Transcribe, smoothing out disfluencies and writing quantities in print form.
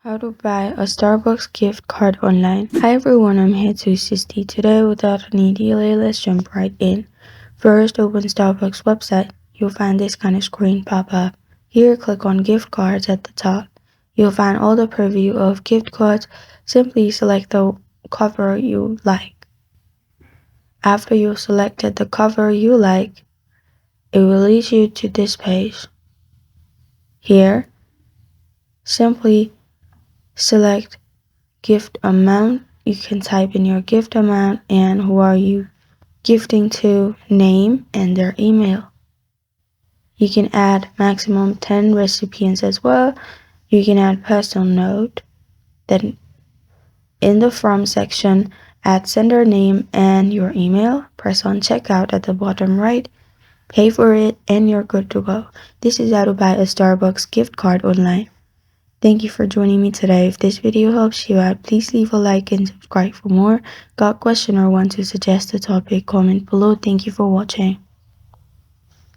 How to buy a Starbucks gift card online. Hi everyone, I'm here to assist you today. Without any delay, let's jump right in. First, open Starbucks website. You'll find this kind of screen pop up. Here, click on gift cards at the top. You'll find all the preview of gift cards. Simply select the cover you like. After you've selected the cover you like, it will lead you to this page. Here, simply select gift amount. You can type in your gift amount and who are you gifting to, name, and their email. You can add maximum 10 recipients as well. You can add personal note. Then in the from section, add sender name and your email. Press on checkout at the bottom right. Pay for it and you're good to go. This is how to buy a Starbucks gift card online. Thank you for joining me today. If this video helps you out, please leave a like and subscribe for more. Got a question or want to suggest a topic? Comment below. Thank you for watching.